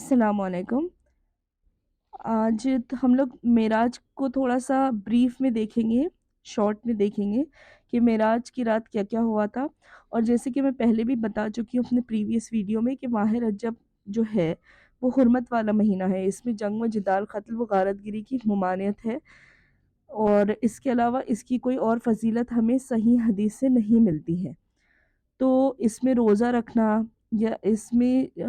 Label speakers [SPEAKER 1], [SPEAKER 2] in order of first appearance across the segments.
[SPEAKER 1] السلام علیکم۔ آج ہم لوگ معراج کو تھوڑا سا بریف میں دیکھیں گے، شارٹ میں دیکھیں گے کہ معراج کی رات کیا کیا ہوا تھا۔ اور جیسے کہ میں پہلے بھی بتا چکی ہوں اپنے پریویس ویڈیو میں کہ ماہ رجب جو ہے وہ حرمت والا مہینہ ہے، اس میں جنگ و جدال، قتل و غارت گری کی ممانعت ہے، اور اس کے علاوہ اس کی کوئی اور فضیلت ہمیں صحیح حدیث سے نہیں ملتی ہے۔ تو اس میں روزہ رکھنا یا اس میں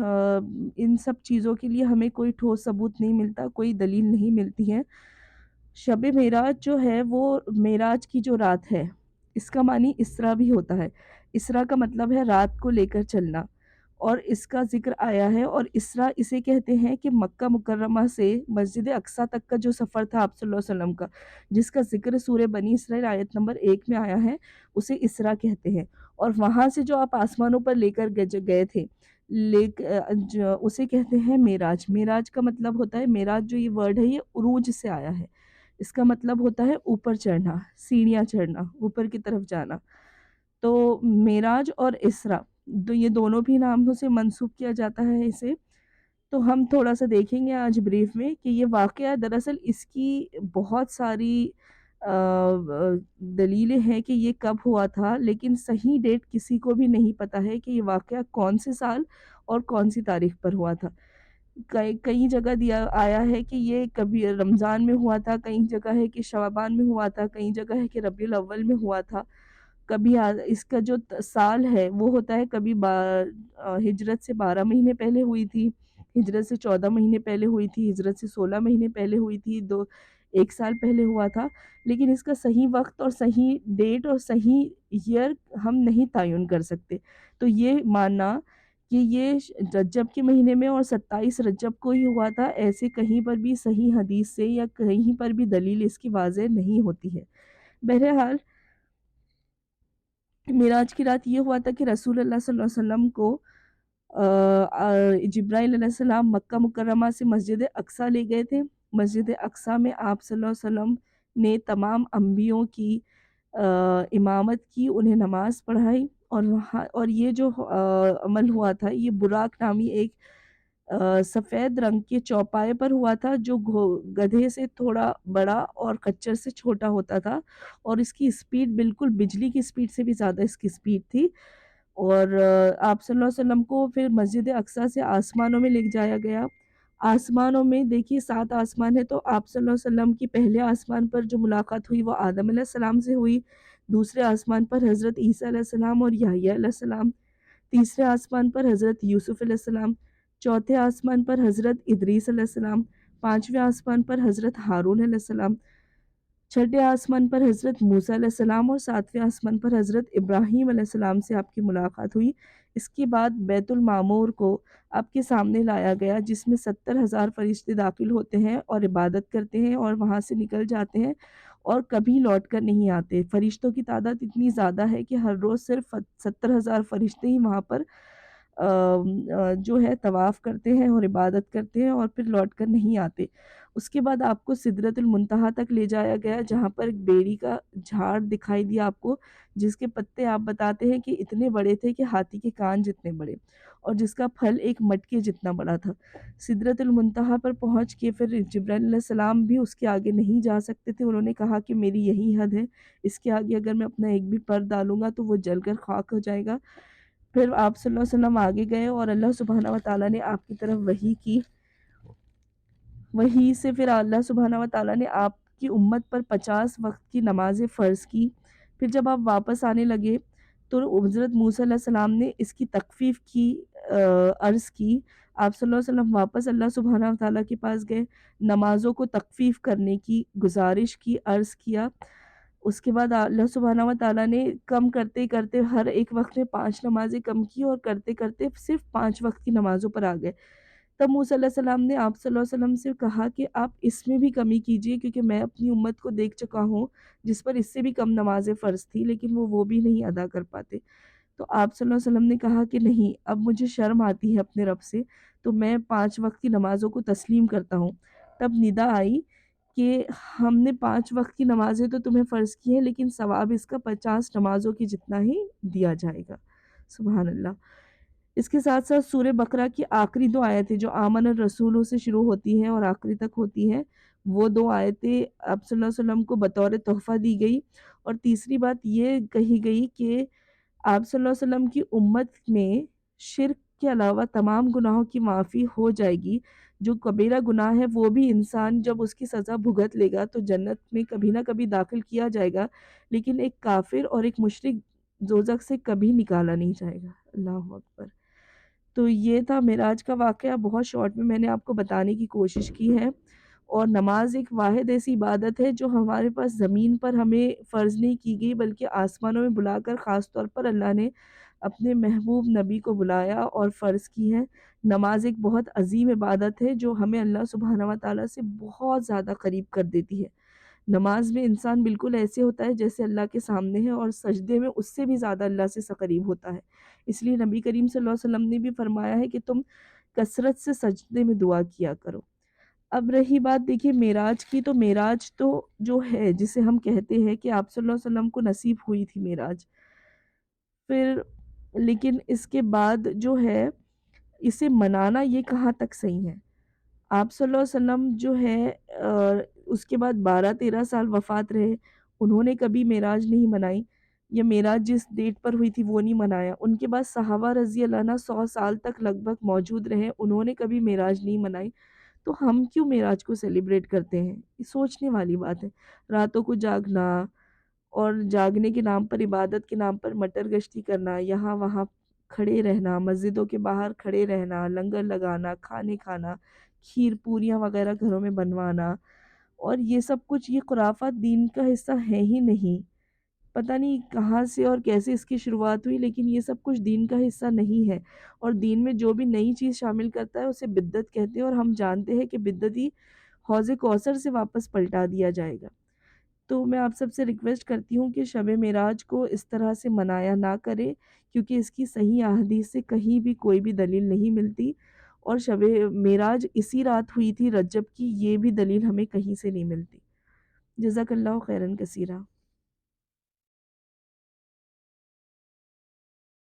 [SPEAKER 1] ان سب چیزوں کے لیے ہمیں کوئی ٹھوس ثبوت نہیں ملتا، کوئی دلیل نہیں ملتی ہے۔ شب معراج جو ہے وہ معراج کی جو رات ہے، اس کا معنی اسرا بھی ہوتا ہے۔ اسرا کا مطلب ہے رات کو لے کر چلنا، اور اس کا ذکر آیا ہے، اور اسرا اسے کہتے ہیں کہ مکہ مکرمہ سے مسجد اقصیٰ تک کا جو سفر تھا آپ صلی اللہ علیہ وسلم کا، جس کا ذکر سورہ بنی اسرائیل آیت نمبر 1 میں آیا ہے، اسے اسرا کہتے ہیں۔ اور وہاں سے جو آپ آسمانوں پر لے کر گئے تھے، اسے کہتے ہیں معراج۔ معراج کا مطلب ہوتا ہے، معراج جو یہ ورڈ ہے یہ عروج سے آیا ہے، اس کا مطلب ہوتا ہے اوپر چڑھنا، سیڑھیاں چڑھنا، اوپر کی طرف جانا۔ تو معراج اور اسرا یہ دونوں بھی ناموں سے منسوب کیا جاتا ہے اسے۔ تو ہم تھوڑا سا دیکھیں گے آج بریف میں کہ یہ واقعہ دراصل اس کی بہت ساری دلیلیں ہیں کہ یہ کب ہوا تھا، لیکن صحیح ڈیٹ کسی کو بھی نہیں پتا ہے کہ یہ واقعہ کون سے سال اور کون سی تاریخ پر ہوا تھا۔ کئی جگہ دیا آیا ہے کہ یہ کبھی رمضان میں ہوا تھا، کئی جگہ ہے کہ شعبان میں ہوا تھا، کئی جگہ ہے کہ ربیع الاول میں ہوا تھا۔ کبھی اس کا جو سال ہے وہ ہوتا ہے، کبھی ہجرت سے 12 مہینے پہلے ہوئی تھی، ہجرت سے 14 مہینے پہلے ہوئی تھی، ہجرت سے 16 مہینے پہلے ہوئی تھی، ایک سال پہلے ہوا تھا۔ لیکن اس کا صحیح وقت اور صحیح ڈیٹ اور صحیح ایئر ہم نہیں تعین کر سکتے۔ تو یہ ماننا کہ یہ رجب کے مہینے میں اور 27 رجب کو ہی ہوا تھا، ایسے کہیں پر بھی صحیح حدیث سے یا کہیں پر بھی دلیل اس کی واضح نہیں ہوتی ہے۔ بہرحال معراج کی رات یہ ہوا تھا کہ رسول اللہ صلی اللہ علیہ وسلم کو جبرائیل علیہ السلام مکہ مکرمہ سے مسجد اقصیٰ لے گئے تھے۔ مسجد اقصیٰ میں آپ صلی اللہ علیہ وسلم نے تمام انبیوں کی امامت کی، انہیں نماز پڑھائی، اور یہ جو عمل ہوا تھا یہ براق نامی ایک سفید رنگ کے چوپائے پر ہوا تھا، جو گدھے سے تھوڑا بڑا اور خچر سے چھوٹا ہوتا تھا، اور اس کی سپیڈ بالکل بجلی کی سپیڈ سے بھی زیادہ اس کی سپیڈ تھی۔ اور آپ صلی اللہ علیہ وسلم کو پھر مسجد اقصیٰ سے آسمانوں میں لے جایا گیا۔ آسمانوں میں دیکھیے 7 آسمان ہے، تو آپ صلی اللہ علیہ وسلم کی پہلے آسمان پر جو ملاقات ہوئی وہ آدم علیہ السلام سے ہوئی، دوسرے آسمان پر حضرت عیسیٰ علیہ السلام اور یحییٰ علیہ السلام، تیسرے آسمان پر حضرت یوسف علیہ السلام، چوتھے آسمان پر حضرت ادریس علیہ السلام، پانچویں آسمان پر حضرت ہارون علیہ السلام، چھٹے آسمان پر حضرت موسیٰ علیہ السلام، اور ساتویں آسمان پر حضرت ابراہیم علیہ السلام سے آپ کی ملاقات ہوئی۔ اس کے بعد بیت المعمور کو آپ کے سامنے لایا گیا، جس میں 70,000 فرشتے داخل ہوتے ہیں اور عبادت کرتے ہیں اور وہاں سے نکل جاتے ہیں اور کبھی لوٹ کر نہیں آتے۔ فرشتوں کی تعداد اتنی زیادہ ہے کہ ہر روز صرف 70,000 فرشتے ہی وہاں پر جو ہے طواف کرتے ہیں اور عبادت کرتے ہیں اور پھر لوٹ کر نہیں آتے۔ اس کے بعد آپ کو سدرۃ المنتہا تک لے جایا گیا، جہاں پر ایک بیری کا جھاڑ دکھائی دیا آپ کو، جس کے پتے آپ بتاتے ہیں کہ اتنے بڑے تھے کہ ہاتھی کے کان جتنے بڑے، اور جس کا پھل ایک مٹکے جتنا بڑا تھا۔ سدرۃ المنتہا پر پہنچ کے پھر جبرائیل علیہ السلام بھی اس کے آگے نہیں جا سکتے تھے، انہوں نے کہا کہ میری یہی حد ہے، اس کے آگے اگر میں اپنا ایک بھی پر ڈالوں گا تو وہ جل کر خاک ہو جائے گا۔ پھر آپ صلی اللہ علیہ وسلم آگے گئے اور اللہ سبحانہ وتعالیٰ نے آپ کی طرف وحی کی، وہی سے پھر اللہ سبحانہ وتعالیٰ نے آپ کی امت پر 50 وقت کی نمازیں فرض کی۔ پھر جب آپ واپس آنے لگے تو حضرت موسیٰ علیہ السلام نے اس کی تخفیف کی، عرض کی۔ آپ صلی اللہ علیہ وسلم واپس اللہ سبحانہ وتعالیٰ کے پاس گئے، نمازوں کو تخفیف کرنے کی گزارش کی، عرض کیا۔ اس کے بعد اللہ سبحانہ وتعالیٰ نے کم کرتے کرتے ہر ایک وقت میں 5 نمازیں کم کی، اور کرتے کرتے صرف 5 وقت کی نمازوں پر آ گئے۔ تب موسیٰ علیہ السلام نے آپ صلی اللہ علیہ وسلم سے کہا کہ آپ اس میں بھی کمی کیجئے، کیونکہ میں اپنی امت کو دیکھ چکا ہوں جس پر اس سے بھی کم نمازیں فرض تھی، لیکن وہ بھی نہیں ادا کر پاتے۔ تو آپ صلی اللہ علیہ وسلم نے کہا کہ نہیں، اب مجھے شرم آتی ہے اپنے رب سے، تو میں 5 وقت کی نمازوں کو تسلیم کرتا ہوں۔ تب ندا آئی کہ ہم نے 5 وقت کی نمازیں تو تمہیں فرض کی ہیں، لیکن ثواب اس کا 50 نمازوں کی جتنا ہی دیا جائے گا۔ سبحان اللہ۔ اس کے ساتھ ساتھ سورہ بقرہ کی آخری 2 آیتیں جو آمن الرسولوں سے شروع ہوتی ہیں اور آخری تک ہوتی ہیں، وہ 2 آیتیں آپ صلی اللہ علیہ وسلم کو بطور تحفہ دی گئی، اور تیسری بات یہ کہی گئی کہ آپ صلی اللہ علیہ وسلم کی امت میں شرک کے علاوہ تمام گناہوں کی معافی ہو جائے گی۔ جو کبیرہ گناہ ہے وہ بھی انسان جب اس کی سزا بھگت لے گا تو جنت میں کبھی نہ کبھی داخل کیا جائے گا، لیکن ایک کافر اور ایک مشرک دوزخ سے کبھی نکالا نہیں جائے گا۔ اللہ اکبر۔ تو یہ تھا معراج کا واقعہ، بہت شارٹ میں نے آپ کو بتانے کی کوشش کی ہے۔ اور نماز ایک واحد ایسی عبادت ہے جو ہمارے پاس زمین پر ہمیں فرض نہیں کی گئی، بلکہ آسمانوں میں بلا کر خاص طور پر اللہ نے اپنے محبوب نبی کو بلایا اور فرض کی ہے۔ نماز ایک بہت عظیم عبادت ہے جو ہمیں اللہ سبحانہ و تعالیٰ سے بہت زیادہ قریب کر دیتی ہے۔ نماز میں انسان بالکل ایسے ہوتا ہے جیسے اللہ کے سامنے ہے، اور سجدے میں اس سے بھی زیادہ اللہ سے قریب ہوتا ہے۔ اس لیے نبی کریم صلی اللہ علیہ وسلم نے بھی فرمایا ہے کہ تم کثرت سے سجدے میں دعا کیا کرو۔ اب رہی بات دیکھیے معراج کی، تو معراج تو جو ہے جسے ہم کہتے ہیں کہ آپ صلی اللہ علیہ وسلم کو نصیب ہوئی تھی معراج، پھر لیکن اس کے بعد جو ہے اسے منانا یہ کہاں تک صحیح ہے؟ آپ صلی اللہ علیہ وسلم جو ہے اس کے بعد 12-13 سال وفات رہے، انہوں نے کبھی معراج نہیں منائی، یا معراج جس ڈیٹ پر ہوئی تھی وہ نہیں منایا۔ ان کے بعد صحابہ رضی اللہ عنہ 100 سال تک لگ بھگ موجود رہے، انہوں نے کبھی معراج نہیں منائی، تو ہم کیوں معراج کو سیلیبریٹ کرتے ہیں؟ یہ سوچنے والی بات ہے۔ راتوں کو جاگنا اور جاگنے کے نام پر، عبادت کے نام پر مٹر گشتی کرنا، یہاں وہاں کھڑے رہنا، مسجدوں کے باہر کھڑے رہنا، لنگر لگانا، کھانے کھانا، کھیر پوریاں وغیرہ گھروں میں بنوانا، اور یہ سب کچھ، یہ خرافات دین کا حصہ ہے ہی نہیں۔ پتہ نہیں کہاں سے اور کیسے اس کی شروعات ہوئی، لیکن یہ سب کچھ دین کا حصہ نہیں ہے، اور دین میں جو بھی نئی چیز شامل کرتا ہے اسے بدعت کہتے ہیں، اور ہم جانتے ہیں کہ بدعتی حوض کوثر سے واپس پلٹا دیا جائے گا۔ تو میں آپ سب سے ریکویسٹ کرتی ہوں کہ شب معراج کو اس طرح سے منایا نہ کرے، کیونکہ اس کی صحیح احادیث سے کہیں بھی کوئی بھی دلیل نہیں ملتی، اور شب معراج اسی رات ہوئی تھی رجب کی، یہ بھی دلیل ہمیں کہیں سے نہیں ملتی۔ جزاک اللہ خیراً کثیرہ۔